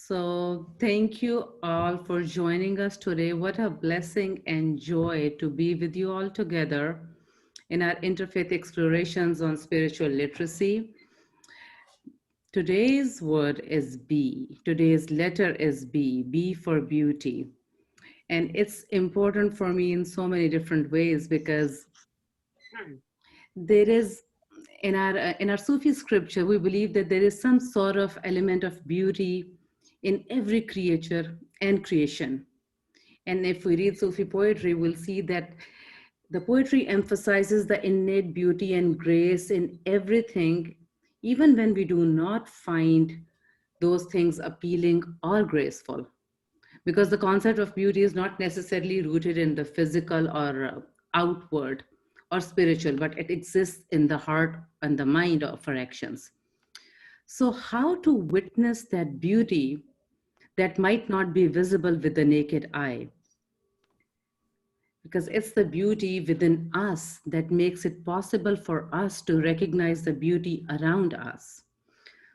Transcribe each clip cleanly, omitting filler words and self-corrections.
So, thank you all for joining us today. What a blessing and joy to be with you all together in our interfaith explorations on spiritual literacy. Today's word is B. Today's letter is B, B for beauty. And it's important for me in so many different ways because there is in our Sufi scripture, we believe that there is some sort of element of beauty in every creature and creation. And if we read Sufi poetry, we'll see that the poetry emphasizes the innate beauty and grace in everything, even when we do not find those things appealing or graceful. Because the concept of beauty is not necessarily rooted in the physical or outward or spiritual, but it exists in the heart and the mind of our actions. So, how to witness that beauty that might not be visible with the naked eye? Because it's the beauty within us that makes it possible for us to recognize the beauty around us.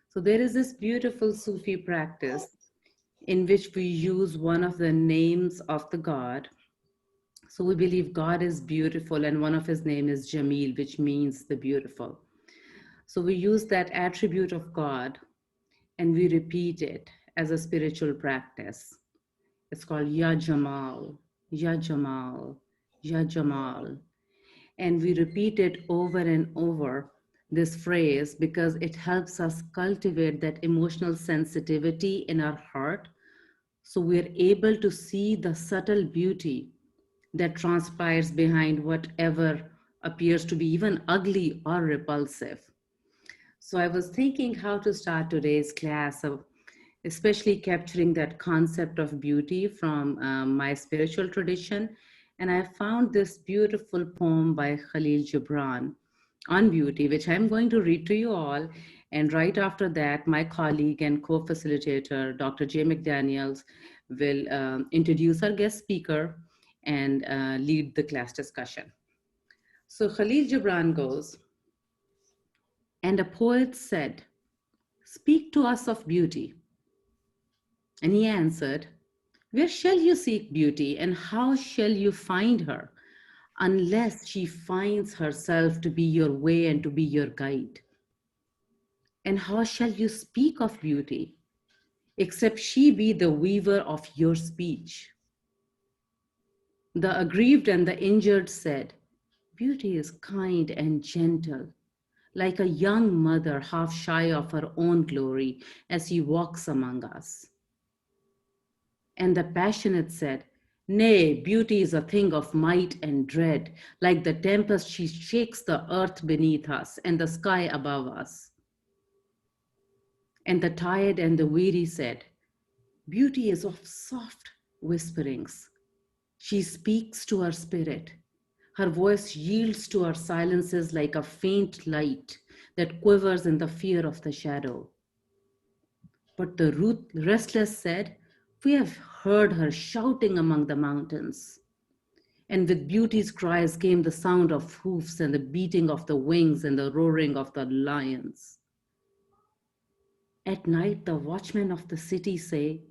So, there is this beautiful Sufi practice in which we use one of the names of the God. So we believe God is beautiful, and one of his name is Jamil, which means the beautiful. So we use that attribute of God and we repeat it as a spiritual practice. It's called Ya Jamal, Ya Jamal, Ya Jamal. And we repeat it over and over, this phrase, because it helps us cultivate that emotional sensitivity in our heart. So we're able to see the subtle beauty that transpires behind whatever appears to be even ugly or repulsive. So I was thinking how to start today's class of especially capturing that concept of beauty from my spiritual tradition. And I found this beautiful poem by Khalil Gibran on beauty, which I'm going to read to you all. And right after that, my colleague and co-facilitator, Dr. J. McDaniels, will introduce our guest speaker and lead the class discussion. So Khalil Gibran goes, and a poet said, "Speak to us of beauty." And he answered, "Where shall you seek beauty, and how shall you find her, unless she finds herself to be your way and to be your guide? And how shall you speak of beauty, except she be the weaver of your speech?" The aggrieved and the injured said, "Beauty is kind and gentle, like a young mother half shy of her own glory as she walks among us." And the passionate said, "Nay, beauty is a thing of might and dread. Like the tempest, she shakes the earth beneath us and the sky above us." And the tired and the weary said, "Beauty is of soft whisperings. She speaks to our spirit. Her voice yields to our silences like a faint light that quivers in the fear of the shadow." But the restless said, "We have heard her shouting among the mountains." And with beauty's cries came the sound of hoofs and the beating of the wings and the roaring of the lions. At night, the watchmen of the city say,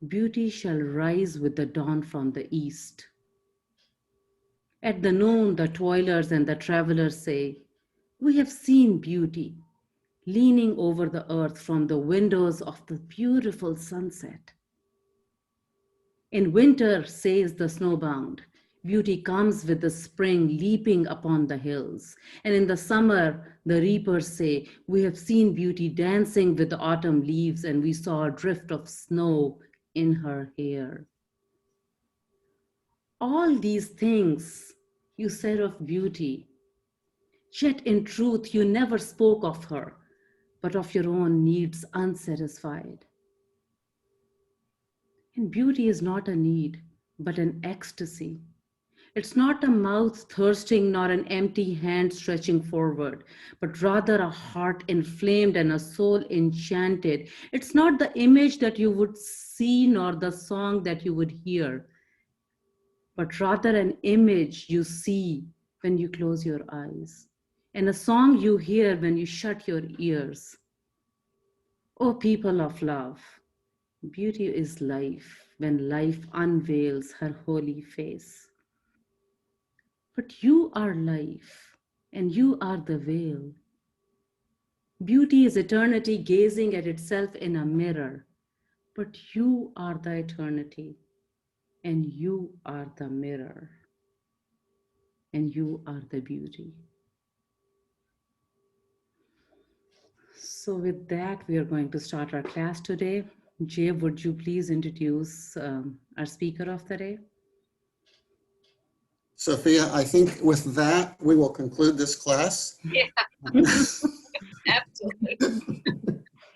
"Beauty shall rise with the dawn from the east." At the noon, the toilers and the travelers say, "We have seen beauty leaning over the earth from the windows of the beautiful sunset." In winter, says the snowbound, beauty comes with the spring leaping upon the hills. And in the summer, the reapers say, "We have seen beauty dancing with the autumn leaves, and we saw a drift of snow in her hair." All these things you said of beauty, yet in truth you never spoke of her, but of your own needs unsatisfied. And beauty is not a need, but an ecstasy. It's not a mouth thirsting nor an empty hand stretching forward, but rather a heart inflamed and a soul enchanted. It's not the image that you would see nor the song that you would hear, but rather an image you see when you close your eyes and a song you hear when you shut your ears. O people of love, Beauty is life when life unveils her holy face. But you are life, and you are the veil. Beauty is eternity gazing at itself in a mirror. But you are the eternity, and you are the mirror, and you are the beauty. So, with that, we are going to start our class today. Jay, would you please introduce our speaker of the day? Sophia, I think with that, we will conclude this class. Yeah, absolutely.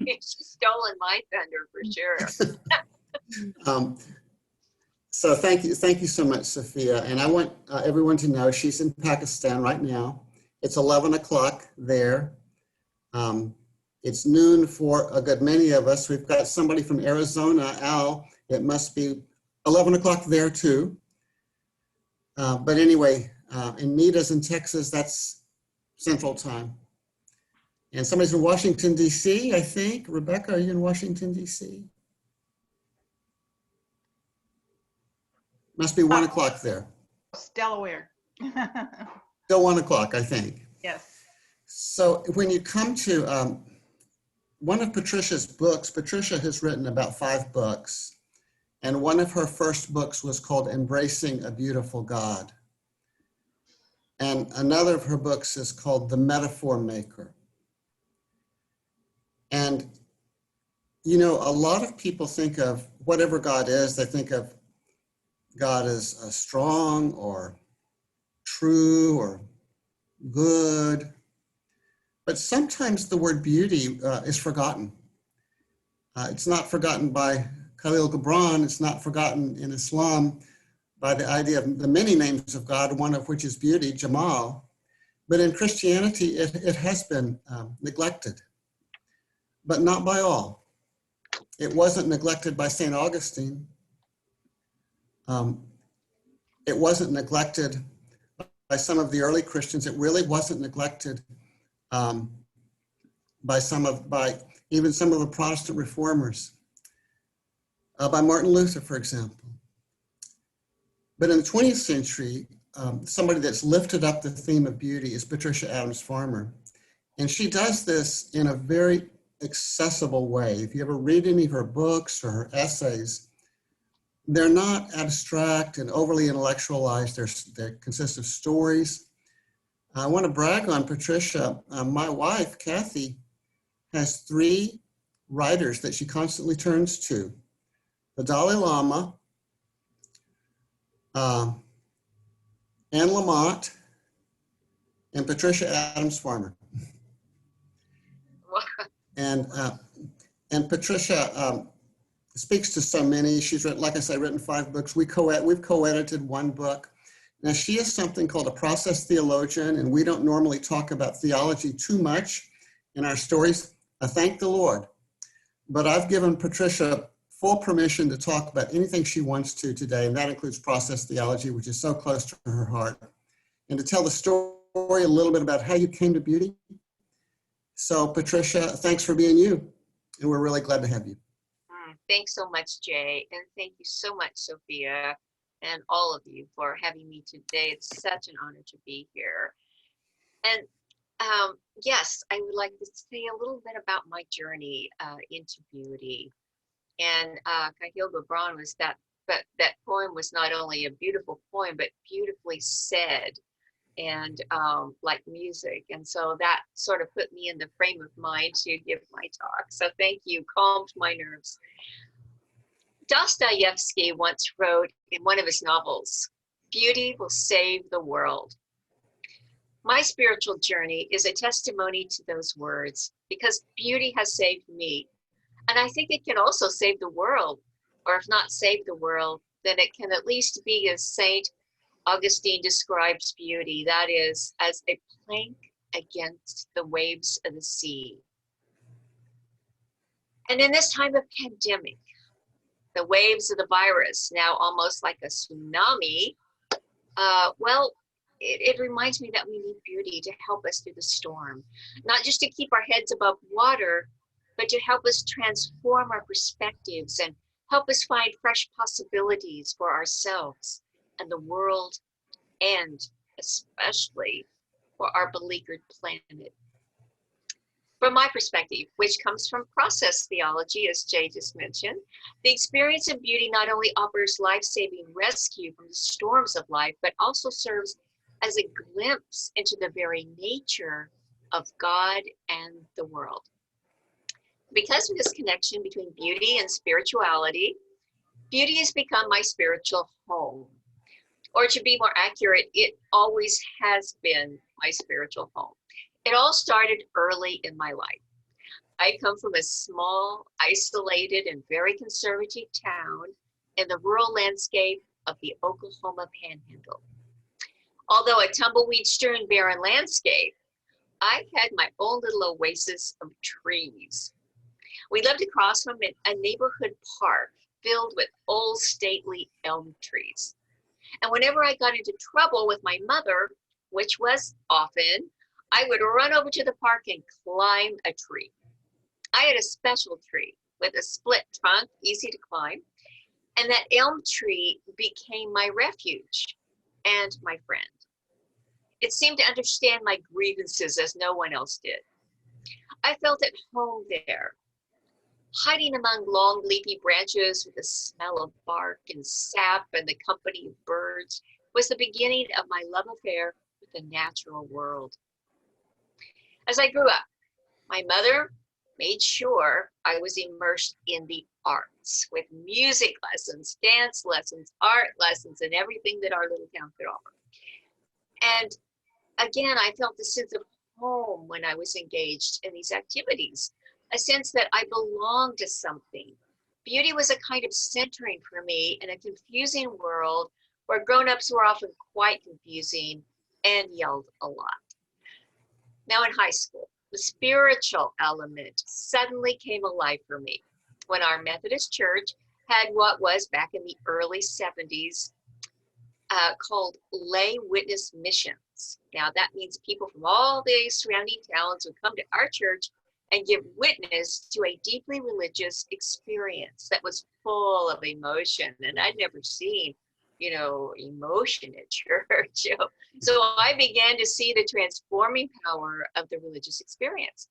She's stolen my thunder for sure. So thank you so much, Sophia. And I want everyone to know she's in Pakistan right now. It's 11 o'clock there. It's noon for a good many of us. We've got somebody from Arizona, Al. It must be 11 o'clock there too. But anyway, in Nita's in Texas, that's Central Time. And somebody's in Washington, D.C., I think. Rebecca, are you in Washington, D.C.? Must be 1 o'clock there. Delaware. Still 1 o'clock, I think. Yes. So when you come to one of Patricia's books, Patricia has written about 5 books. And one of her first books was called Embracing a Beautiful God. And another of her books is called The Metaphor Maker. And, you know, a lot of people think of whatever God is, they think of God as strong or true or good. But sometimes the word beauty is forgotten. It's not forgotten by Khalil Gibran. It's not forgotten in Islam by the idea of the many names of God, one of which is beauty, Jamal. But in Christianity, it has been neglected, but not by all. It wasn't neglected by St. Augustine. It wasn't neglected by some of the early Christians. It really wasn't neglected by even some of the Protestant reformers, by Martin Luther, for example. But in the 20th century, somebody that's lifted up the theme of beauty is Patricia Adams Farmer. And she does this in a very accessible way. If you ever read any of her books or her essays, they're not abstract and overly intellectualized. They consist of stories. I want to brag on Patricia. My wife, Kathy, has 3 writers that she constantly turns to: the Dalai Lama, Anne Lamott, and Patricia Adams Farmer. And Patricia speaks to so many. She's written, like I said, written 5 books. We've co-edited 1 book. Now she is something called a process theologian, and we don't normally talk about theology too much in our stories. I thank the Lord. But I've given Patricia full permission to talk about anything she wants to today, and that includes process theology, which is so close to her heart, and to tell the story a little bit about how you came to beauty. So Patricia, thanks for being you, and we're really glad to have you. Thanks so much, Jay, and thank you so much, Sophia, and all of you for having me today. It's such an honor to be here. And yes, I would like to say a little bit about my journey into beauty. And Khalil Gibran was that poem was not only a beautiful poem, but beautifully said, and like music. And so that sort of put me in the frame of mind to give my talk. So thank you, calmed my nerves. Dostoevsky once wrote in one of his novels, "Beauty will save the world." My spiritual journey is a testimony to those words because beauty has saved me. And I think it can also save the world, or if not save the world, then it can at least be as St. Augustine describes beauty, that is, as a plank against the waves of the sea. And in this time of pandemic, the waves of the virus, now almost like a tsunami, it reminds me that we need beauty to help us through the storm, not just to keep our heads above water, but to help us transform our perspectives and help us find fresh possibilities for ourselves and the world, and especially for our beleaguered planet. From my perspective, which comes from process theology, as Jay just mentioned, the experience of beauty not only offers life-saving rescue from the storms of life, but also serves as a glimpse into the very nature of God and the world. Because of this connection between beauty and spirituality, beauty has become my spiritual home. Or to be more accurate, it always has been my spiritual home. It all started early in my life. I come from a small, isolated, and very conservative town in the rural landscape of the Oklahoma Panhandle. Although a tumbleweed-strewn barren landscape, I had my own little oasis of trees. We lived across from a neighborhood park filled with old stately elm trees. And whenever I got into trouble with my mother, which was often, I would run over to the park and climb a tree. I had a special tree with a split trunk, easy to climb, and that elm tree became my refuge and my friend. It seemed to understand my grievances as no one else did. I felt at home there, hiding among long leafy branches with the smell of bark and sap and the company of birds was the beginning of my love affair with the natural world. As I grew up, my mother made sure I was immersed in the arts with music lessons, dance lessons, art lessons, and everything that our little town could offer. And again, I felt a sense of home when I was engaged in these activities, a sense that I belonged to something. Beauty was a kind of centering for me in a confusing world where grown-ups were often quite confusing and yelled a lot. Now in high school, the spiritual element suddenly came alive for me when our Methodist church had what was back in the early 70s called lay witness missions. Now that means people from all the surrounding towns would come to our church and give witness to a deeply religious experience that was full of emotion. And I'd never seen, emotion at church. So I began to see the transforming power of the religious experience.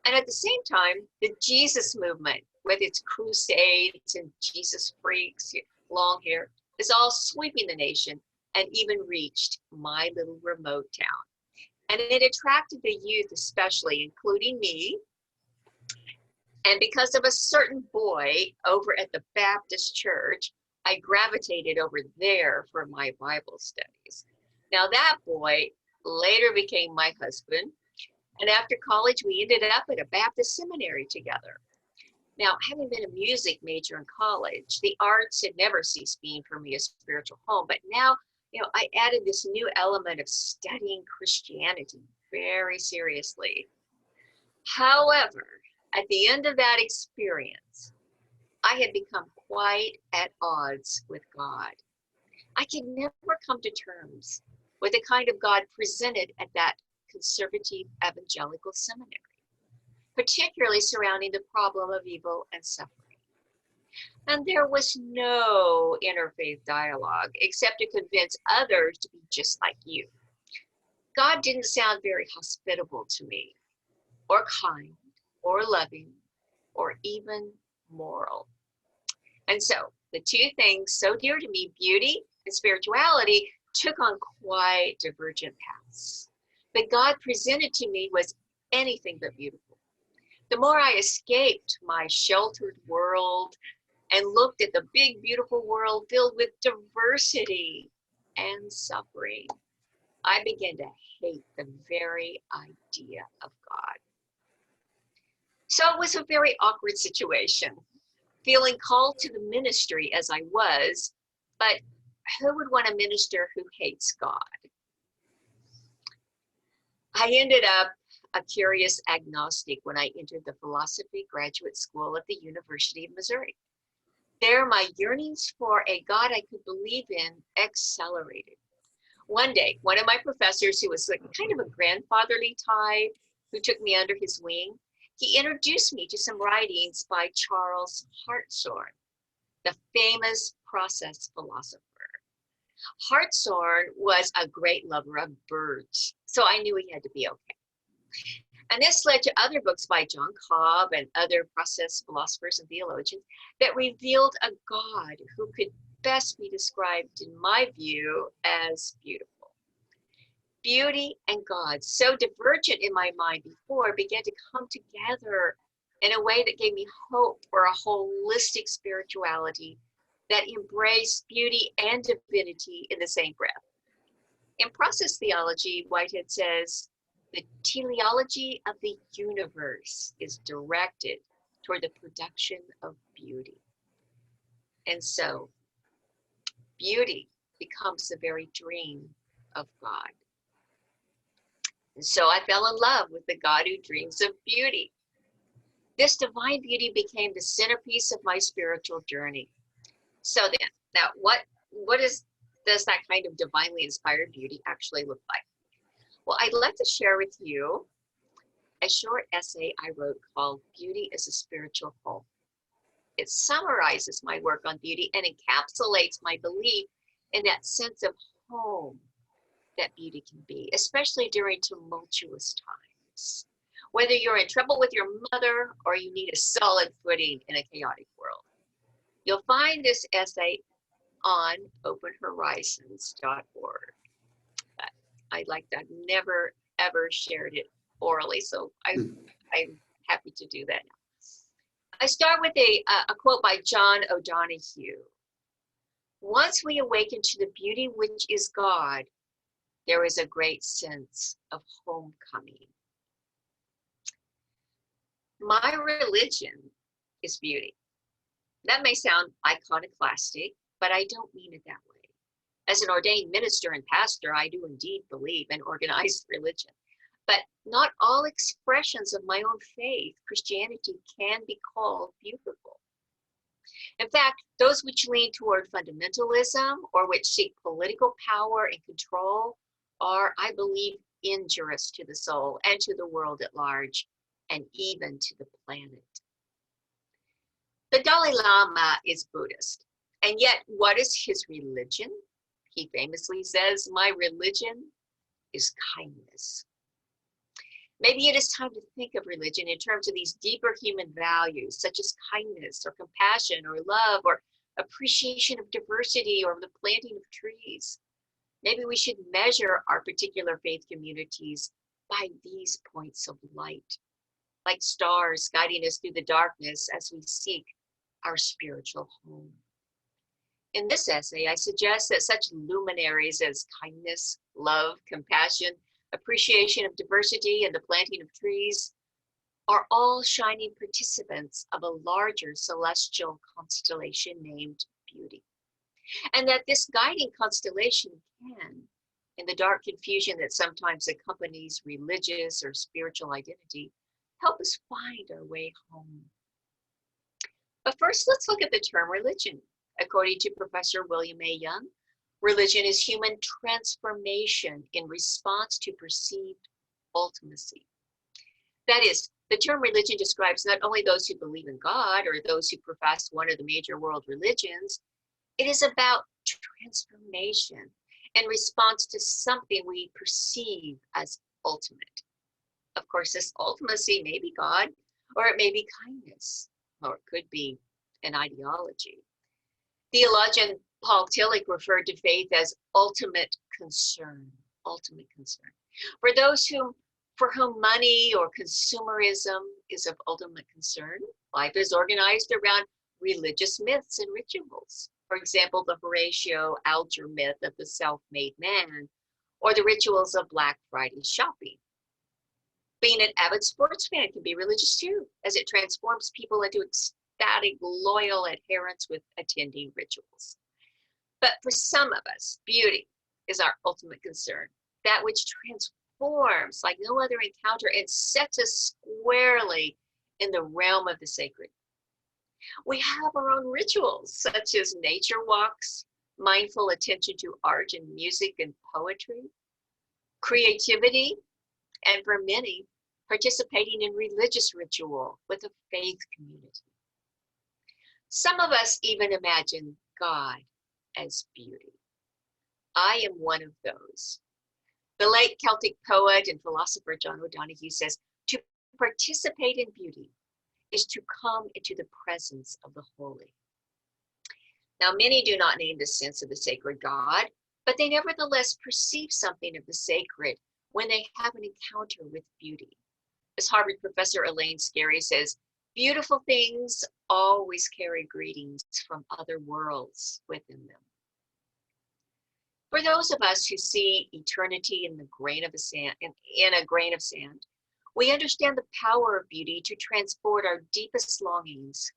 And at the same time, the Jesus movement with its crusades and Jesus freaks, long hair, is all sweeping the nation and even reached my little remote town. And it attracted the youth especially, including me. And because of a certain boy over at the Baptist church, I gravitated over there for my Bible studies. Now that boy later became my husband. And after college, we ended up at a Baptist seminary together. Now, having been a music major in college, the arts had never ceased being for me a spiritual home. But now, I added this new element of studying Christianity very seriously. However, at the end of that experience, I had become quite at odds with God. I could never come to terms with the kind of God presented at that conservative evangelical seminary, particularly surrounding the problem of evil and suffering. And there was no interfaith dialogue except to convince others to be just like you. God didn't sound very hospitable to me, or kind, or loving, or even moral. And so the two things so dear to me, beauty and spirituality, took on quite divergent paths. But God presented to me was anything but beautiful. The more I escaped my sheltered world and looked at the big, beautiful world filled with diversity and suffering, I began to hate the very idea of God. So it was a very awkward situation, feeling called to the ministry as I was, but who would want a minister who hates God? I ended up a curious agnostic when I entered the philosophy graduate school at the University of Missouri. There, my yearnings for a God I could believe in accelerated. One day, one of my professors, who was kind of a grandfatherly type, who took me under his wing, he introduced me to some writings by Charles Hartshorne, the famous process philosopher. Hartshorne was a great lover of birds, so I knew he had to be okay. And this led to other books by John Cobb and other process philosophers and theologians that revealed a God who could best be described, in my view, as beautiful. Beauty and God, so divergent in my mind before, began to come together in a way that gave me hope for a holistic spirituality that embraced beauty and divinity in the same breath. In Process Theology, Whitehead says, the teleology of the universe is directed toward the production of beauty. And so, beauty becomes the very dream of God. And so I fell in love with the God who dreams of beauty. This divine beauty became the centerpiece of my spiritual journey. So then, now does that kind of divinely inspired beauty actually look like? Well, I'd like to share with you a short essay I wrote called Beauty is a Spiritual Home. It summarizes my work on beauty and encapsulates my belief in that sense of home that beauty can be, especially during tumultuous times. Whether you're in trouble with your mother or you need a solid footing in a chaotic world. You'll find this essay on openhorizons.org. I've never ever shared it orally, so I'm happy to do that now. I start with a quote by John O'Donohue. Once we awaken to the beauty which is God, there is a great sense of homecoming. My religion is beauty. That may sound iconoclastic, but I don't mean it that way. As an ordained minister and pastor, I do indeed believe in organized religion. But not all expressions of my own faith, Christianity, can be called beautiful. In fact, those which lean toward fundamentalism or which seek political power and control are, I believe, injurious to the soul and to the world at large, and even to the planet. The Dalai Lama is Buddhist, and yet what is his religion? He famously says, my religion is kindness. Maybe it is time to think of religion in terms of these deeper human values, such as kindness or compassion or love or appreciation of diversity or the planting of trees. Maybe we should measure our particular faith communities by these points of light, like stars guiding us through the darkness as we seek our spiritual home. In this essay, I suggest that such luminaries as kindness, love, compassion, appreciation of diversity, and the planting of trees are all shining participants of a larger celestial constellation named beauty. And that this guiding constellation can, in the dark confusion that sometimes accompanies religious or spiritual identity, help us find our way home. But first, let's look at the term religion. According to Professor William A. Young, religion is human transformation in response to perceived ultimacy. That is, the term religion describes not only those who believe in God or those who profess one of the major world religions, it is about transformation in response to something we perceive as ultimate. Of course, this ultimacy may be God, or it may be kindness, or it could be an ideology. Theologian Paul Tillich referred to faith as ultimate concern, ultimate concern. For those for whom money or consumerism is of ultimate concern, life is organized around religious myths and rituals. For example, the Horatio Alger myth of the self-made man, or the rituals of Black Friday shopping. Being an avid sports fan can be religious too, as it transforms people into ecstatic, loyal adherents with attending rituals. But for some of us, beauty is our ultimate concern, that which transforms like no other encounter and sets us squarely in the realm of the sacred. We have our own rituals, such as nature walks, mindful attention to art and music and poetry, creativity, and for many, participating in religious ritual with a faith community. Some of us even imagine God as beauty. I am one of those. The late Celtic poet and philosopher John O'Donohue says, to participate in beauty is to come into the presence of the holy. Now, many do not name the sense of the sacred God, but they nevertheless perceive something of the sacred when they have an encounter with beauty. As Harvard professor Elaine Scarry says, beautiful things always carry greetings from other worlds within them. For those of us who see eternity in a grain of sand, we understand the power of beauty to transport our deepest longings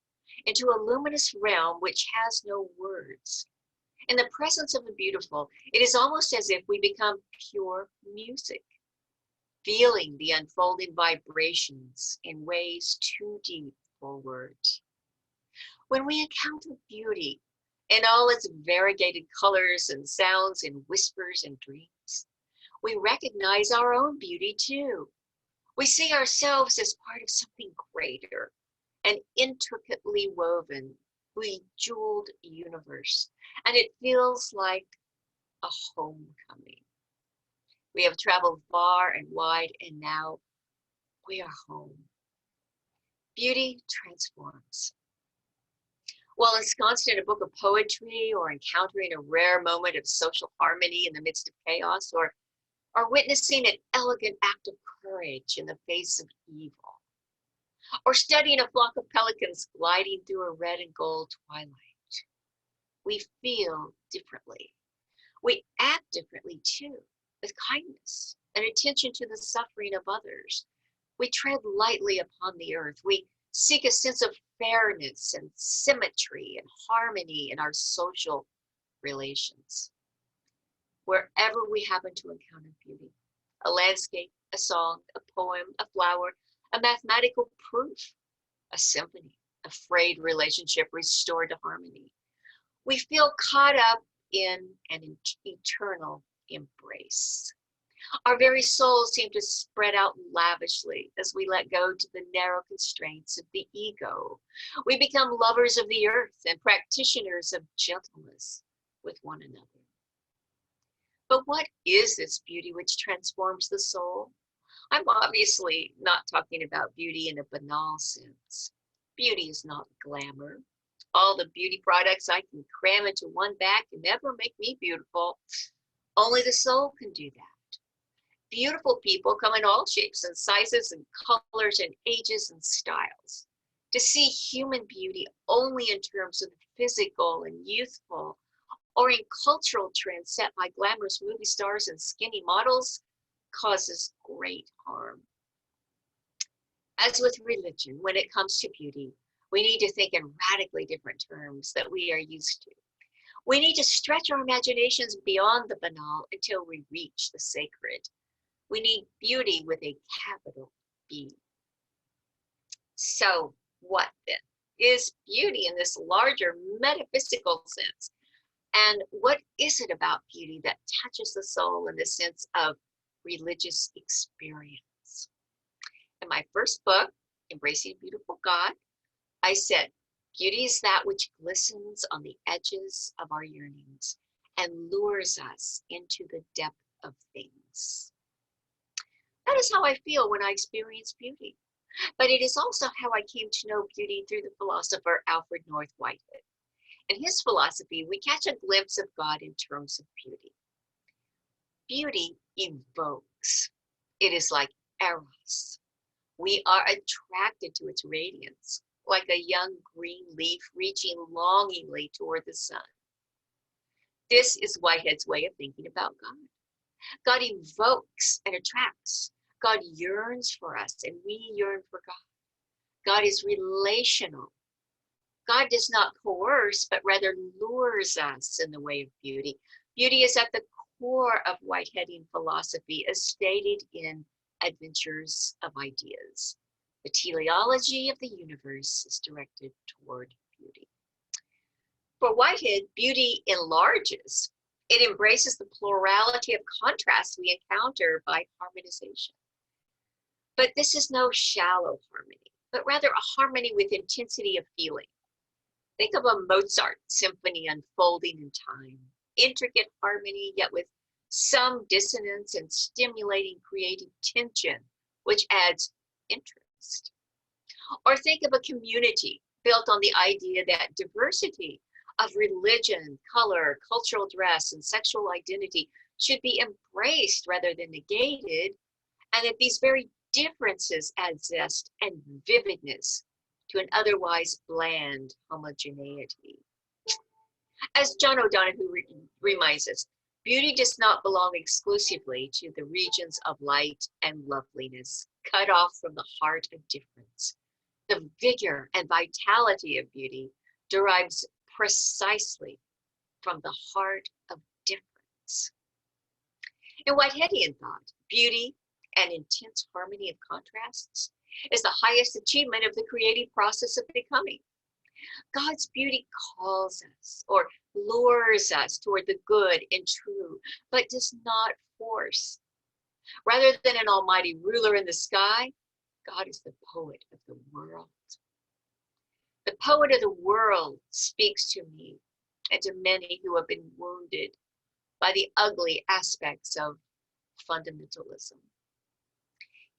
into a luminous realm which has no words. In the presence of the beautiful, it is almost as if we become pure music, feeling the unfolding vibrations in ways too deep for words. When we encounter beauty in all its variegated colors and sounds and whispers and dreams, we recognize our own beauty too. We see ourselves as part of something greater, an intricately woven, bejeweled universe, and it feels like a homecoming. We have traveled far and wide, and now we are home. Beauty transforms. While ensconced in a book of poetry, or encountering a rare moment of social harmony in the midst of chaos, or witnessing an elegant act of courage in the face of evil, or studying a flock of pelicans gliding through a red and gold twilight, we feel differently. We act differently too, with kindness and attention to the suffering of others. We tread lightly upon the earth. We seek a sense of fairness and symmetry and harmony in our social relations. Wherever we happen to encounter beauty, a landscape, a song, a poem, a flower, a mathematical proof, a symphony, a frayed relationship restored to harmony, we feel caught up in an eternal embrace. Our very souls seem to spread out lavishly as we let go to the narrow constraints of the ego. We become lovers of the earth and practitioners of gentleness with one another. But what is this beauty which transforms the soul? I'm obviously not talking about beauty in a banal sense. Beauty is not glamour. All the beauty products I can cram into one bag can never make me beautiful. Only the soul can do that. Beautiful people come in all shapes and sizes and colors and ages and styles. To see human beauty only in terms of the physical and youthful, or in cultural trends set by glamorous movie stars and skinny models, causes great harm. As with religion, when it comes to beauty, we need to think in radically different terms that we are used to. We need to stretch our imaginations beyond the banal until we reach the sacred. We need beauty with a capital B. So what then is beauty in this larger metaphysical sense? And what is it about beauty that touches the soul in the sense of religious experience? In my first book, Embracing a Beautiful God, I said, beauty is that which glistens on the edges of our yearnings and lures us into the depth of things. That is how I feel when I experience beauty. But it is also how I came to know beauty through the philosopher Alfred North Whitehead. In his philosophy, we catch a glimpse of God in terms of beauty. Beauty evokes. It is like eros. We are attracted to its radiance, like a young green leaf reaching longingly toward the sun. This is Whitehead's way of thinking about God. God evokes and attracts. God yearns for us, and we yearn for God. God is relational. God does not coerce, but rather lures us in the way of beauty. Beauty is at the core of Whiteheadian philosophy, as stated in Adventures of Ideas. The teleology of the universe is directed toward beauty. For Whitehead, beauty enlarges. It embraces the plurality of contrasts we encounter by harmonization. But this is no shallow harmony, but rather a harmony with intensity of feeling. Think of a Mozart symphony unfolding in time, intricate harmony, yet with some dissonance and stimulating creative tension, which adds interest. Or think of a community built on the idea that diversity of religion, color, cultural dress, and sexual identity should be embraced rather than negated, and that these very differences add zest and vividness to an otherwise bland homogeneity. As John O'Donohue reminds us, beauty does not belong exclusively to the regions of light and loveliness, cut off from the heart of difference. The vigor and vitality of beauty derives precisely from the heart of difference. In Whiteheadian thought, beauty and intense harmony of contrasts is the highest achievement of the creative process of becoming. God's beauty calls us or lures us toward the good and true, but does not force. Rather than an almighty ruler in the sky, God is the poet of the world. The poet of the world speaks to me and to many who have been wounded by the ugly aspects of fundamentalism.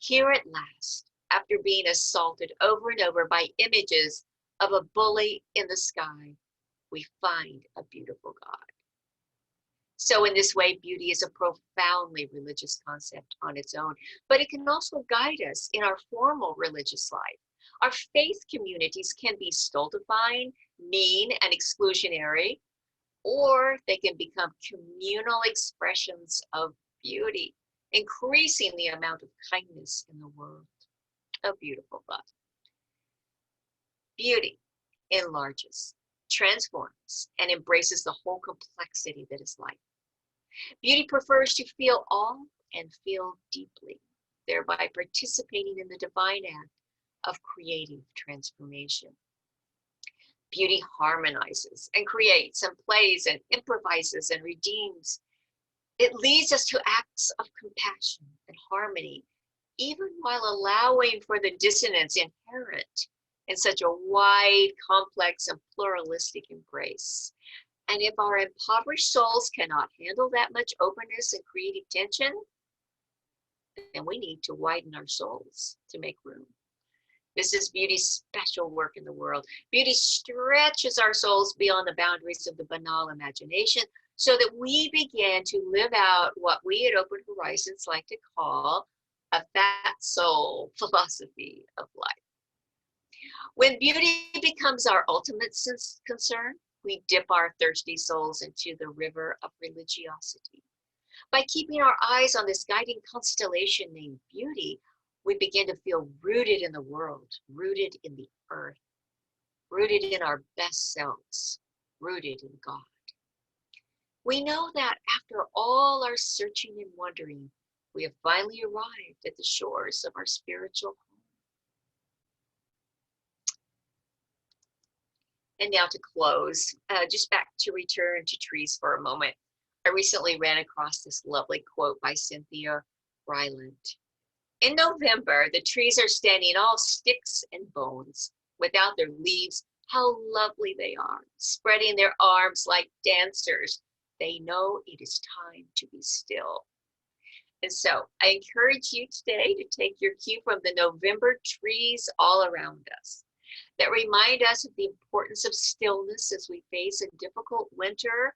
Here at last, after being assaulted over and over by images of a bully in the sky, we find a beautiful God. So in this way, beauty is a profoundly religious concept on its own, but it can also guide us in our formal religious life. Our faith communities can be stultifying, mean, and exclusionary, or they can become communal expressions of beauty, increasing the amount of kindness in the world. A beautiful thought. Beauty enlarges, transforms, and embraces the whole complexity that is life. Beauty prefers to feel all and feel deeply, thereby participating in the divine act of creative transformation. Beauty harmonizes and creates and plays and improvises and redeems. It leads us to acts of compassion and harmony, even while allowing for the dissonance inherent in such a wide, complex, and pluralistic embrace. And if our impoverished souls cannot handle that much openness and creative tension, then we need to widen our souls to make room. This is beauty's special work in the world. Beauty stretches our souls beyond the boundaries of the banal imagination so that we begin to live out what we at Open Horizons like to call a fat soul philosophy of life. When beauty becomes our ultimate concern, we dip our thirsty souls into the river of religiosity. By keeping our eyes on this guiding constellation named beauty, we begin to feel rooted in the world, rooted in the earth, rooted in our best selves, rooted in God. We know that after all our searching and wondering, we have finally arrived at the shores of our spiritual home. And now to close, just back to return to trees for a moment. I recently ran across this lovely quote by Cynthia Ryland. In November, the trees are standing all sticks and bones, without their leaves. How lovely they are, spreading their arms like dancers. They know it is time to be still. And so I encourage you today to take your cue from the November trees all around us that remind us of the importance of stillness as we face a difficult winter,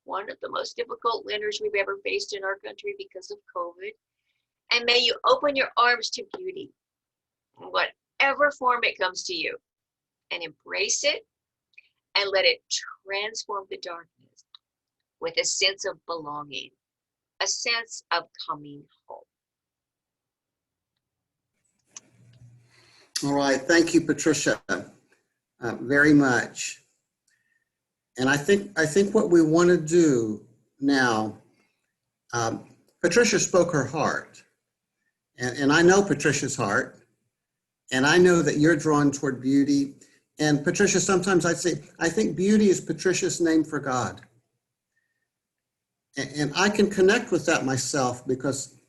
one of the most difficult winters we've ever faced in our country because of COVID. And may you open your arms to beauty, in whatever form it comes to you, and embrace it and let it transform the darkness with a sense of belonging, a sense of coming home. All right, thank you, Patricia, very much. And I think what we want to do now, Patricia spoke her heart, and I know Patricia's heart, and I know that you're drawn toward beauty. And Patricia, sometimes I say, I think beauty is Patricia's name for God. And I can connect with that myself because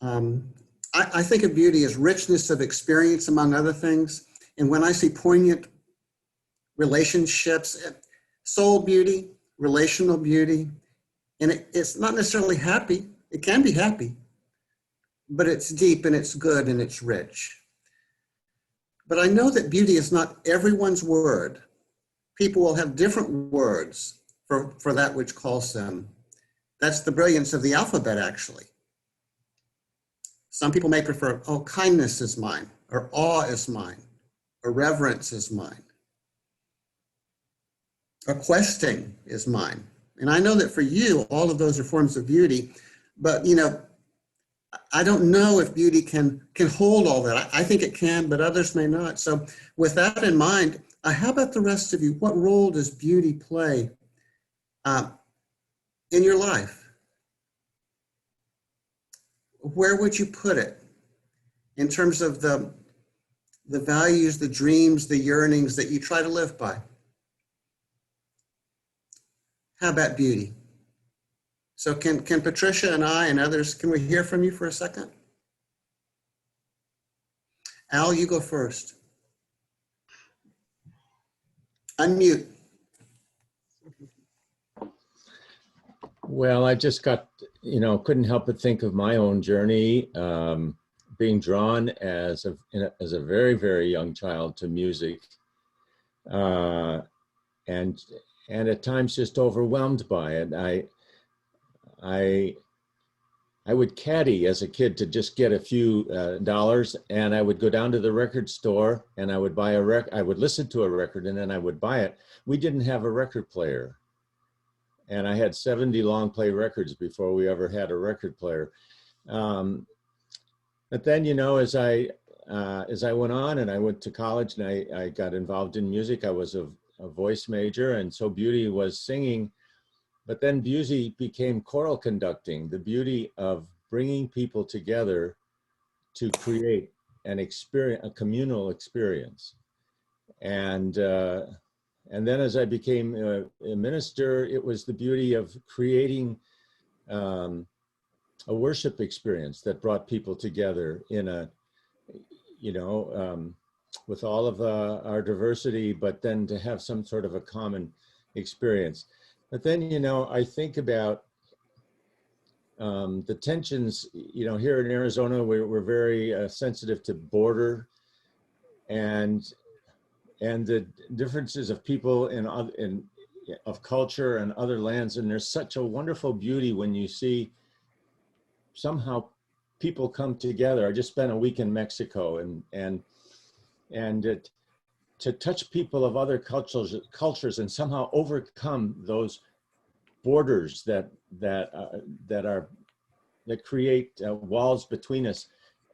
I I think of beauty as richness of experience, among other things. And when I see poignant relationships, soul beauty, relational beauty, and it's not necessarily happy. It can be happy, but it's deep and it's good and it's rich. But I know that beauty is not everyone's word. People will have different words for that which calls them. That's the brilliance of the alphabet, actually. Some people may prefer, oh, kindness is mine, or awe is mine, or reverence is mine, or questing is mine. And I know that for you, all of those are forms of beauty, but I don't know if beauty can hold all that. I think it can, but others may not. So with that in mind, how about the rest of you? What role does beauty play in your life? Where would you put it in terms of the values, the dreams, the yearnings that you try to live by? How about beauty? So can Patricia and I and others, can we hear from you for a second? Al, you go first. Unmute. Well, I just got, couldn't help but think of my own journey, being drawn as a very, very young child to music, and at times just overwhelmed by it. I would caddy as a kid to just get a few dollars, and I would go down to the record store and I would buy I would listen to a record and then I would buy it. We didn't have a record player. And I had 70 long play records before we ever had a record player. But then, as I went on and I went to college and I got involved in music, I was a voice major, and so beauty was singing. But then beauty became choral conducting, the beauty of bringing people together to create an experience, a communal experience. And then as I became a minister, it was the beauty of creating a worship experience that brought people together in with all of our diversity, but then to have some sort of a common experience. But then, I think about the tensions, here in Arizona, we're very sensitive to border and the differences of people of culture and other lands. And there's such a wonderful beauty when you see somehow people come together. I just spent a week in Mexico and to touch people of other cultures and somehow overcome those borders that create walls between us,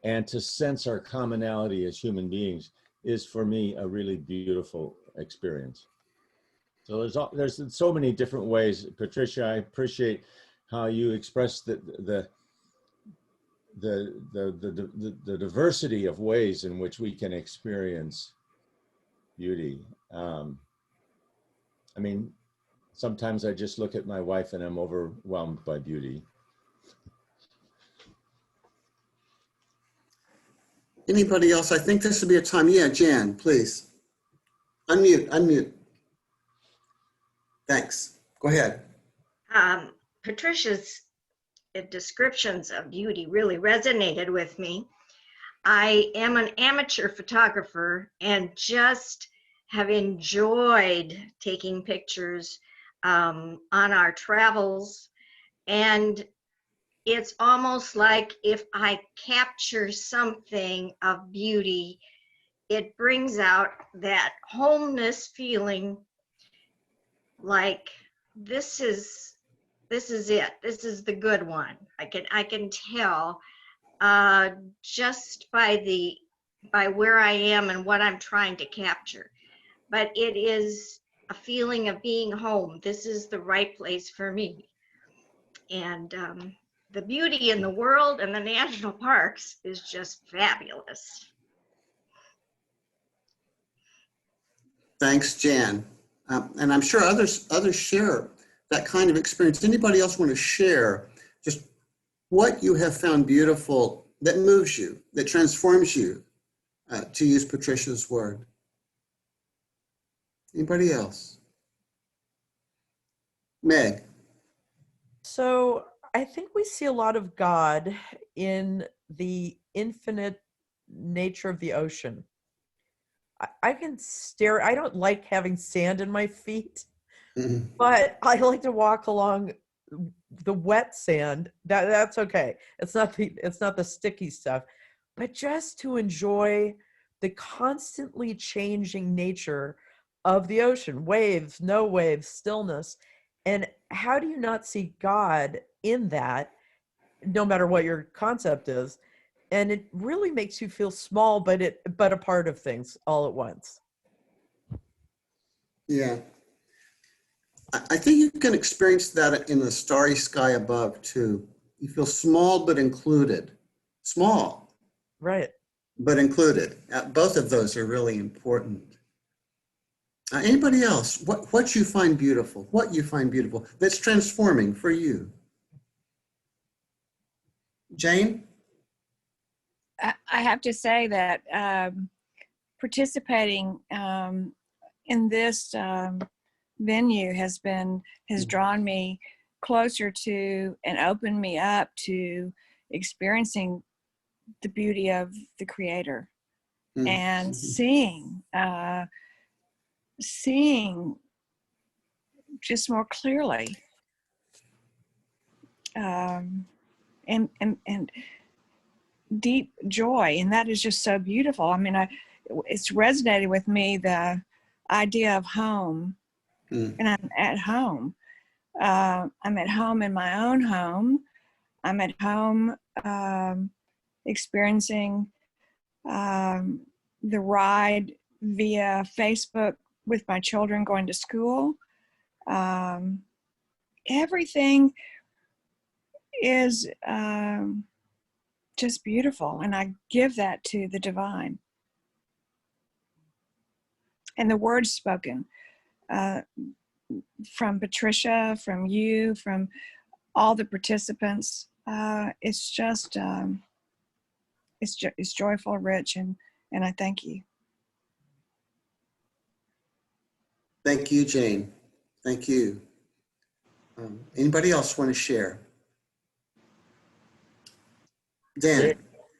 and to sense our commonality as human beings is for me a really beautiful experience. So there's so many different ways. Patricia, I appreciate how you express the diversity of ways in which we can experience beauty. Sometimes I just look at my wife and I'm overwhelmed by beauty. Anybody else? I think this would be a time. Yeah, Jan, please. Unmute. Thanks. Go ahead. Patricia's descriptions of beauty really resonated with me. I am an amateur photographer and just have enjoyed taking pictures on our travels, and it's almost like if I capture something of beauty, it brings out that homeness feeling, like this is it. This is the good one. I can tell just by where I am and what I'm trying to capture. But it is a feeling of being home. This is the right place for me. And the beauty in the world and the national parks is just fabulous. Thanks, Jan. And I'm sure others share that kind of experience. Anybody else want to share just what you have found beautiful that moves you, that transforms you, to use Patricia's word? Anybody else? Meg. So I think we see a lot of God in the infinite nature of the ocean. I can stare, I don't like having sand in my feet, Mhm. but I like to walk along the wet sand. That's okay. It's not the sticky stuff, but just to enjoy the constantly changing nature of the ocean, waves, no waves, stillness. And how do you not see God in that, no matter what your concept is? And it really makes you feel small, but a part of things all at once. Yeah. I think you can experience that in the starry sky above too. You feel small but included. Small Right. but included. Both of those are really important. Anybody else? What you find beautiful? What you find beautiful that's transforming for you? Jane? I have to say that participating in this venue has drawn me closer to and opened me up to experiencing the beauty of the Creator and seeing just more clearly, and deep joy, and that is just so beautiful. I mean, it's resonated with me, the idea of home, and I'm at home. I'm at home in my own home. I'm at home experiencing the ride via Facebook with my children going to school. Everything is just beautiful, and I give that to the divine. And the words spoken from Patricia, from you, from all the participants, it's just it's joyful, rich, and I thank you. Thank you, Jane. Thank you. Anybody else want to share? Dan.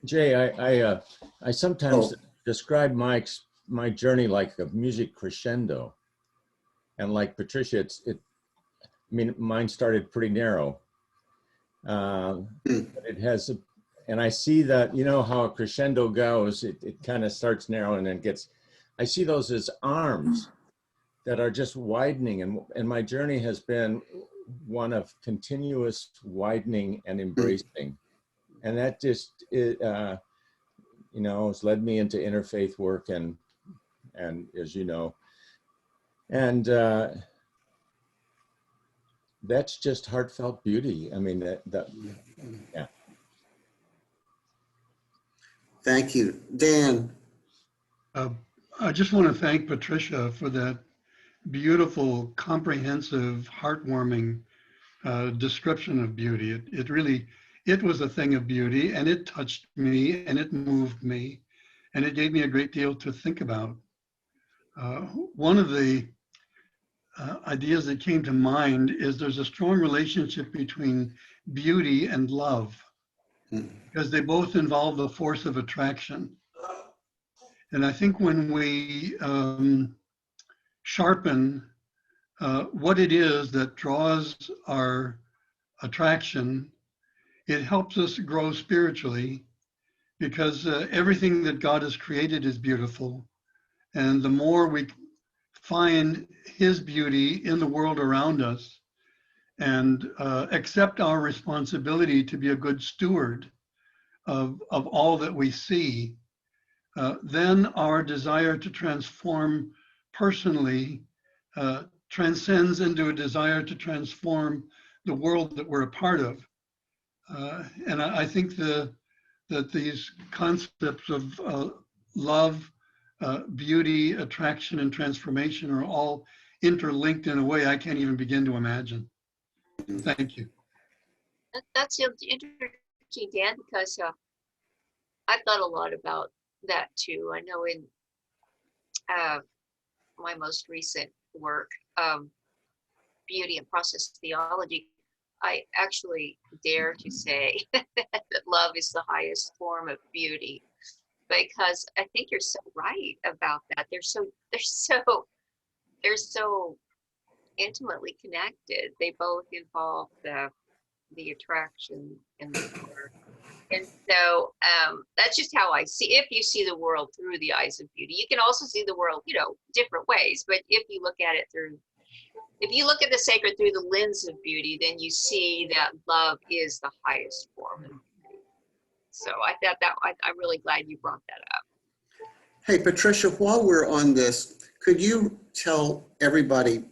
Jay, I sometimes Oh. describe my journey like a music crescendo, and like Patricia, I mean, mine started pretty narrow, but it has, and I see that, you know how a crescendo goes, it kind of starts narrow and then gets, I see those as arms that are just widening, and my journey has been one of continuous widening and embracing. And that just, you know, has led me into interfaith work, and as you know, and that's just heartfelt beauty. I mean, yeah. Thank you. Dan. I just want to thank Patricia for that beautiful, comprehensive, heartwarming description of beauty. It was a thing of beauty, and it touched me, and it moved me, and it gave me a great deal to think about. One of the ideas that came to mind is there's a strong relationship between beauty and love, because they both involve the force of attraction. And I think when we sharpen what it is that draws our attraction, it helps us grow spiritually, because everything that God has created is beautiful. And the more we find His beauty in the world around us and accept our responsibility to be a good steward of all that we see, then our desire to transform personally transcends into a desire to transform the world that we're a part of. And I think that these concepts of love, beauty, attraction, and transformation are all interlinked in a way I can't even begin to imagine. Thank you. That's interesting, Dan, because I've thought a lot about that too. I know in my most recent work, Beauty and Process Theology, I actually dare to say that love is the highest form of beauty, because I think you're so right about that. They're so intimately connected. They both involve the attraction and the power. And so that's just how I see. If you see the world through the eyes of beauty, you can also see the world, different ways. But if you look at it if you look at the sacred through the lens of beauty, then you see that love is the highest form of beauty. So I thought I'm really glad you brought that up. Hey, Patricia, while we're on this, could you tell everybody,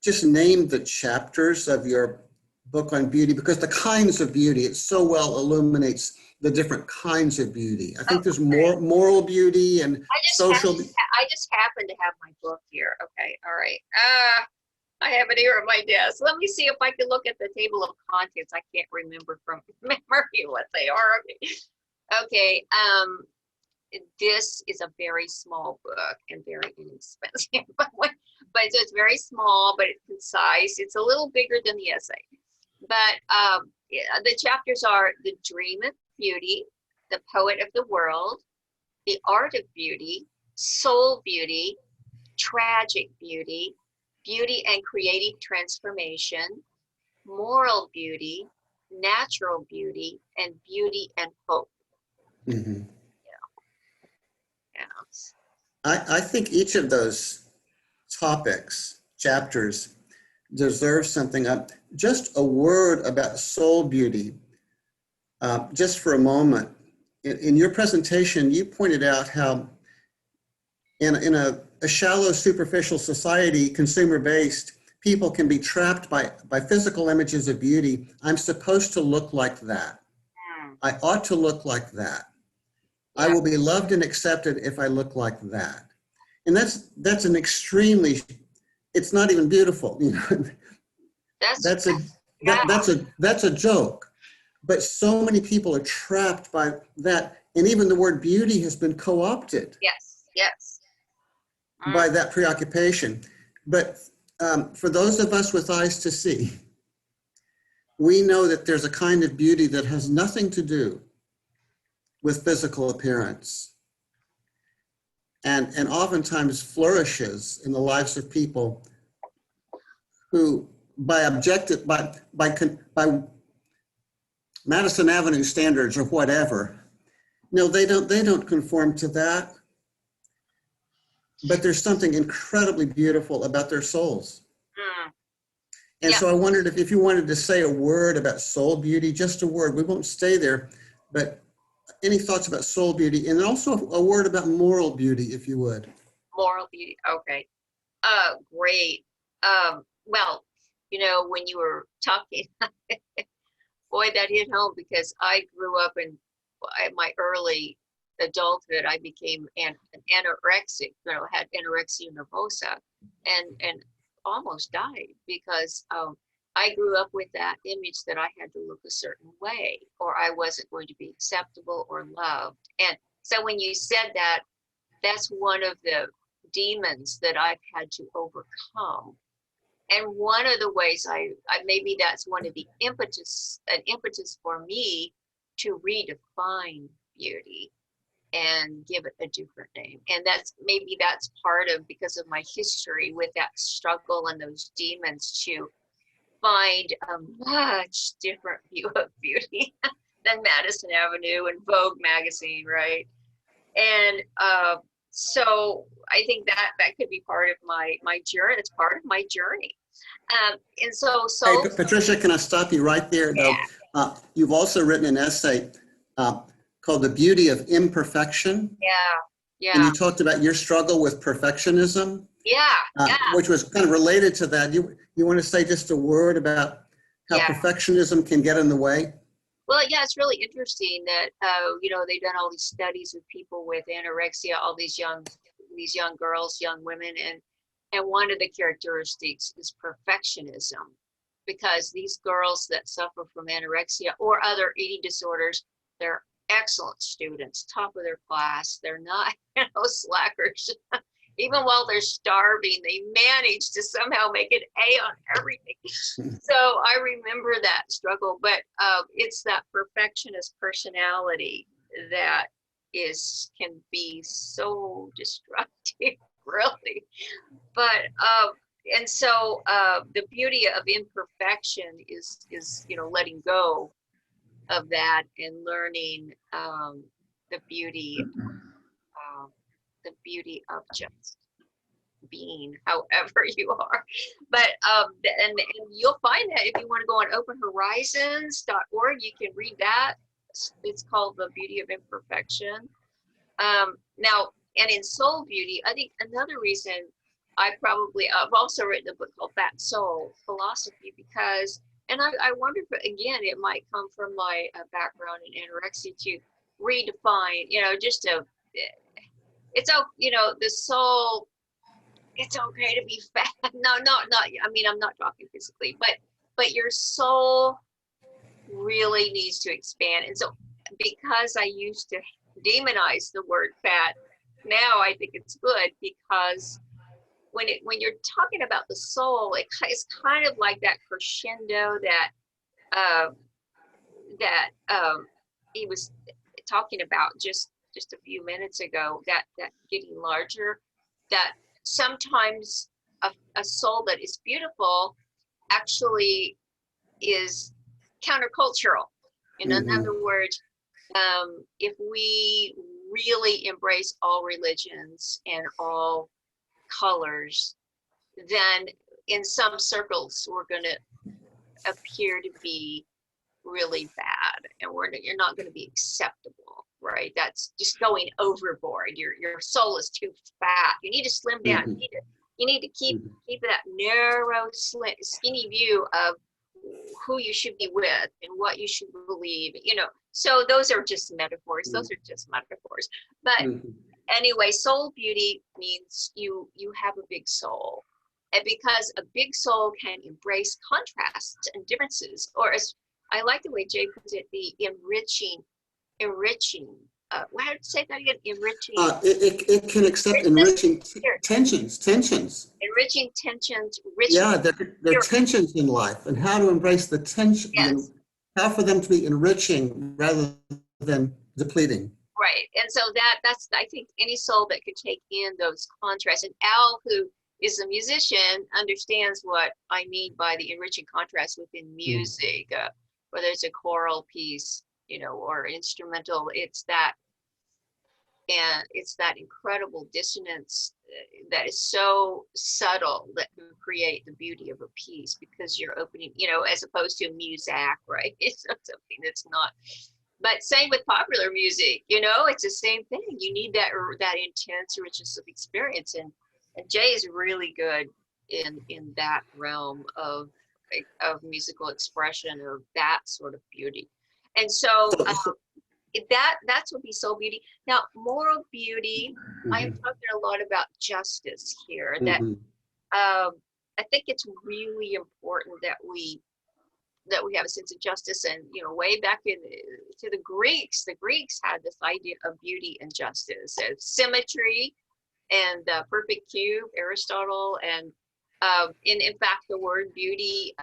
just name the chapters of your book on beauty, because the kinds of beauty, it so well illuminates the different kinds of beauty. I think there's more moral beauty and social. I just happen to have my book here. Okay, all right. I have it here at my desk. Let me see if I can look at the table of contents. I can't remember from memory what they are. Okay. This is a very small book and very inexpensive, but so it's very small, but it's concise. It's a little bigger than the essay, but the chapters are the dream of beauty, the poet of the world, the art of beauty, soul beauty, tragic beauty, beauty and creative transformation, moral beauty, natural beauty, and beauty and hope. Mm-hmm. Yeah. I think each of those topics, chapters, deserves something. Just a word about soul beauty, just for a moment. In your presentation, you pointed out how in a shallow, superficial society, consumer-based, people can be trapped by physical images of beauty. I'm supposed to look like that. I ought to look like that. I will be loved and accepted if I look like that. And that's an extremely, it's not even beautiful, That's a joke. But so many people are trapped by that, and even the word beauty has been co-opted. Yes. By that preoccupation. But for those of us with eyes to see, we know that there's a kind of beauty that has nothing to do with physical appearance, and oftentimes flourishes in the lives of people who, by Madison Avenue standards or whatever, they don't conform to that. But there's something incredibly beautiful about their souls. And so I wondered if you wanted to say a word about soul beauty, just a word. We won't stay there, but any thoughts about soul beauty, and also a word about moral beauty, if you would. Moral beauty, okay. Great. Well, when you were talking, boy, that hit home, because I grew up in my early adulthood. I became an anorexic, had anorexia nervosa, and almost died because I grew up with that image that I had to look a certain way, or I wasn't going to be acceptable or loved. And so when you said that, that's one of the demons that I've had to overcome. And one of the ways I maybe that's one of the impetus for me to redefine beauty and give it a different name. And that's part of, because of my history with that struggle and those demons, to find a much different view of beauty than Madison Avenue and Vogue magazine, right? And so I think that could be part of my journey. It's part of my journey. And so hey, Patricia, can I stop you right there, though? Yeah. You've also written an essay called The Beauty of Imperfection. Yeah. And you talked about your struggle with perfectionism. Yeah. Which was kind of related to that. You want to say just a word about how perfectionism can get in the way? Well, yeah, it's really interesting that they've done all these studies with people with anorexia, all these young girls, young women, and one of the characteristics is perfectionism, because these girls that suffer from anorexia or other eating disorders, they're excellent students, top of their class. They're not, slackers. Even while they're starving, they manage to somehow make an A on everything. So I remember that struggle, but it's that perfectionist personality that can be so destructive, really. But and so the beauty of imperfection is letting go of that and learning the beauty of just being however you are. But and you'll find that if you want to go on openhorizons.org, you can read that. It's called The Beauty of Imperfection. Now, and in soul beauty, I think another reason I've also written a book called Fat Soul Philosophy, because, and I wonder if, again, it might come from my background in anorexia to redefine, the soul, it's okay to be fat. No, not, I mean, I'm not talking physically, but your soul really needs to expand. And so because I used to demonize the word fat, now I think it's good, because when you're talking about the soul, it's kind of like that crescendo that he was talking about just a few minutes ago, that getting larger, that sometimes a soul that is beautiful actually is countercultural. In other words, if we really embrace all religions and all colors, then in some circles we're going to appear to be really bad, and you're not going to be acceptable, right? That's just going overboard. Your soul is too fat. You need to slim down. You need to keep that narrow, skinny view of who you should be with and what you should believe. So those are just metaphors. But anyway, soul beauty means you have a big soul, and because a big soul can embrace contrasts and differences, or as I like the way Jay puts it, the enriching. How to say that again? Enriching. It can accept enriching tensions. Enriching tensions. Yeah, there are tensions in life, and how to embrace the tension. Yes. How for them to be enriching rather than depleting. Right, and so that's I think any soul that could take in those contrasts. And Al, who is a musician, understands what I mean by the enriching contrast within music, whether it's a choral piece, or instrumental. It's that incredible dissonance that is so subtle that can create the beauty of a piece, because you're opening, as opposed to a muzak, right? It's something that's not. But same with popular music, it's the same thing. You need that intense richness of experience, and Jay is really good in that realm of musical expression, of that sort of beauty. And so that's would be soul beauty. Now, moral beauty, I am talking a lot about justice here. That I think it's really important that we have a sense of justice. And way back to the Greeks had this idea of beauty and justice, symmetry and perfect cube, Aristotle, and in fact the word beauty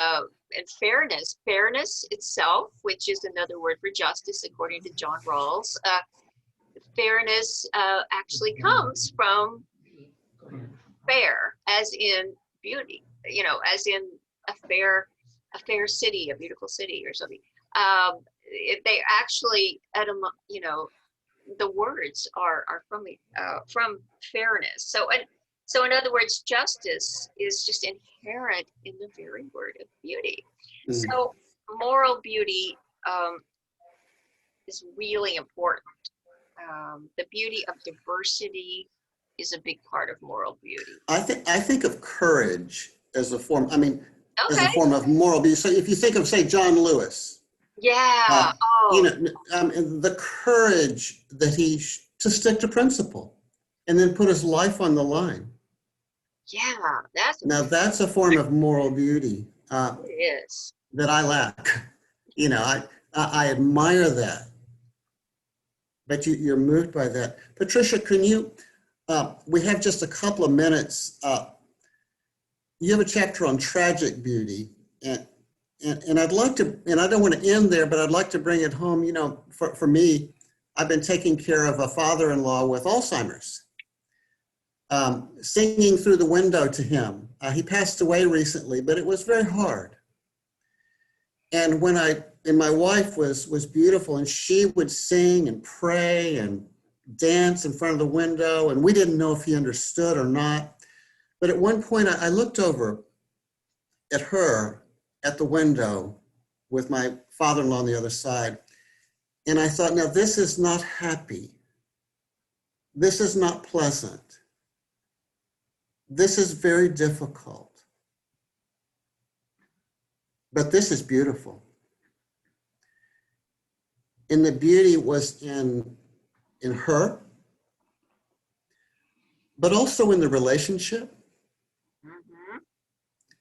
and fairness itself, which is another word for justice according to John Rawls. Fairness actually comes from fair, as in beauty, as in a fair city, a beautiful city or something. They actually, the words are from fairness. So in other words, justice is just inherent in the very word of beauty. So moral beauty is really important. The beauty of diversity is a big part of moral beauty. I think of courage as a form. As a form of moral beauty. So if you think of, say, John Lewis. Yeah. The courage that to stick to principle, and then put his life on the line. Yeah, that's a form of moral beauty. It is. That I lack. I admire that. but you're moved by that. Patricia, can you, we have just a couple of minutes. You have a chapter on tragic beauty, and I'd like to, and I don't want to end there, but I'd like to bring it home. You know, for me, I've been taking care of a father-in-law with Alzheimer's, singing through the window to him. He passed away recently, but it was very hard. And and my wife was beautiful, and she would sing and pray and dance in front of the window, and we didn't know if he understood or not. But at one point, I looked over at her at the window with my father-in-law on the other side, and I thought, now this is not happy. This is not pleasant. This is very difficult. But this is beautiful. And the beauty was in her, but also in the relationship,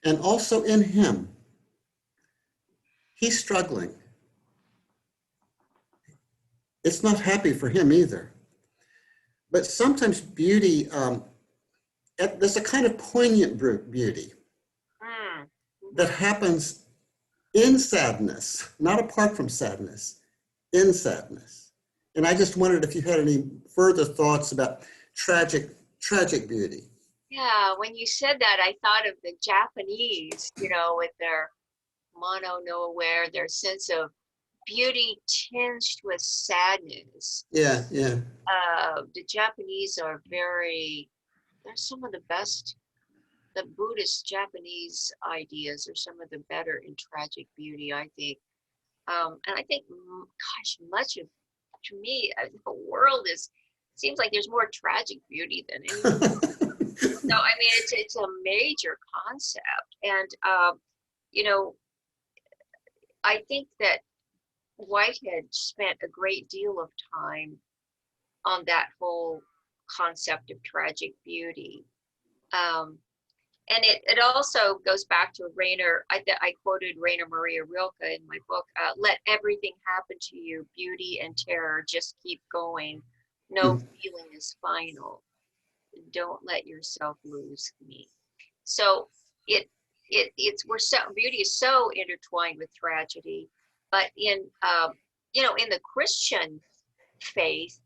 and also in him. He's struggling. It's not happy for him either. But sometimes beauty, there's a kind of poignant beauty that happens in sadness, not apart from sadness, in sadness. And I just wondered if you had any further thoughts about tragic beauty. Yeah, when you said that, I thought of the Japanese, you know, with their mono no aware, their sense of beauty tinged with sadness. Yeah. The Japanese are they're some of the best. The Buddhist Japanese ideas are some of the better in tragic beauty, I think. And I think, gosh, to me, the world seems like there's more tragic beauty than anything. So, I mean, it's a major concept. And, you know, I think that Whitehead spent a great deal of time on that whole concept of tragic beauty. And it also goes back to Rainer. I quoted Rainer Maria Rilke in my book, let everything happen to you, beauty and terror, just keep going. No feeling is final. Don't let yourself lose me. So beauty is so intertwined with tragedy, but in the Christian faith,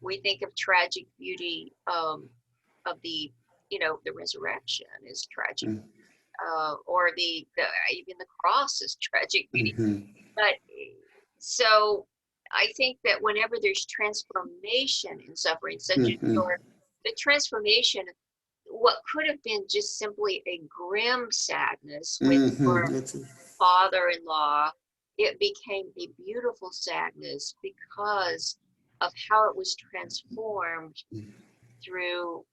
we think of tragic beauty of the resurrection is tragic, or even the cross is tragic beauty. But so I think that whenever there's transformation in suffering, such as the transformation, what could have been just simply a grim sadness with your father-in-law, it became a beautiful sadness because of how it was transformed through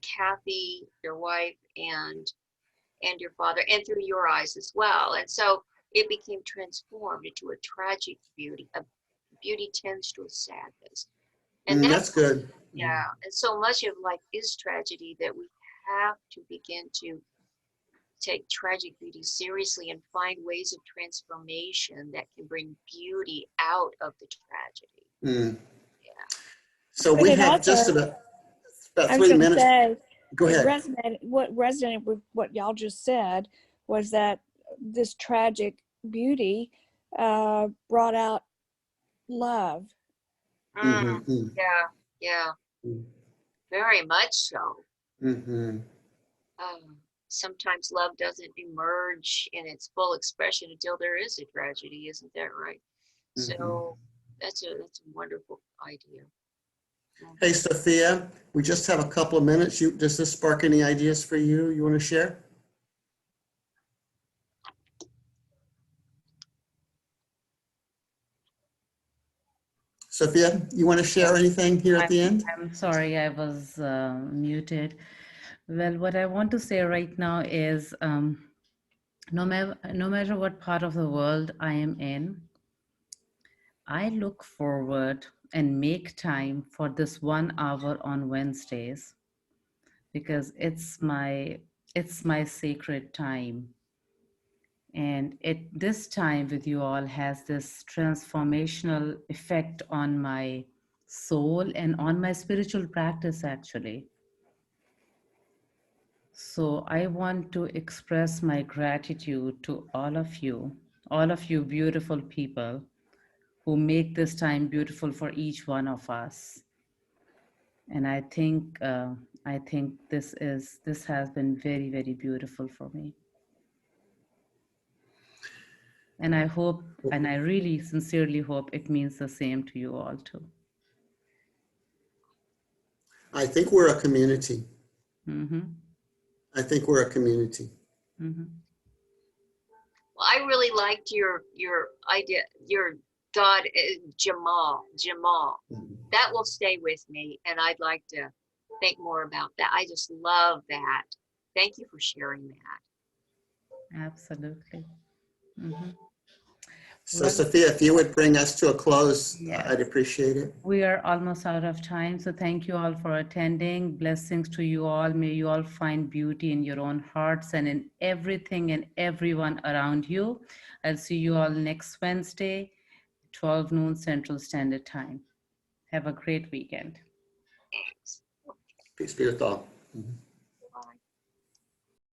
Kathy, your wife, and your father, and through your eyes as well. And so it became transformed into a tragic beauty. A beauty tends to a sadness. And that's good. Yeah. And so much of life is tragedy that we have to begin to take tragic beauty seriously and find ways of transformation that can bring beauty out of the tragedy. Yeah. So we have just about 3 minutes. Go ahead. What resonated with what y'all just said was that this tragic beauty brought out love. Yeah. Very much so. Sometimes love doesn't emerge in its full expression until there is a tragedy, isn't that right? So that's a wonderful idea. Hey, Sophia, we just have a couple of minutes. Does this spark any ideas for you? You want to share? Sophia, you want to share anything here at the end? I'm sorry, I was muted. Well, what I want to say right now is no matter what part of the world I am in, I look forward and make time for this 1 hour on Wednesdays because it's my sacred time. And this time with you all has this transformational effect on my soul and on my spiritual practice, actually. So I want to express my gratitude to all of you beautiful people who make this time beautiful for each one of us. And I think this has been very, very beautiful for me. And I hope, and I really sincerely hope it means the same to you all too. I think we're a community. Mm-hmm. I think we're a community. Mm-hmm. Well, I really liked your idea, your God, Jamal. Mhm. That will stay with me, and I'd like to think more about that. I just love that. Thank you for sharing that. Absolutely. Mm-hmm. So Well, Sophia, if you would bring us to a close, yes. I'd appreciate it. We are almost out of time, so thank you all for attending. Blessings to you all. May you all find beauty in your own hearts and in everything and everyone around you. I'll see you all next Wednesday, 12 noon Central Standard Time. Have a great weekend. Thanks. Peace be with all. Mhm.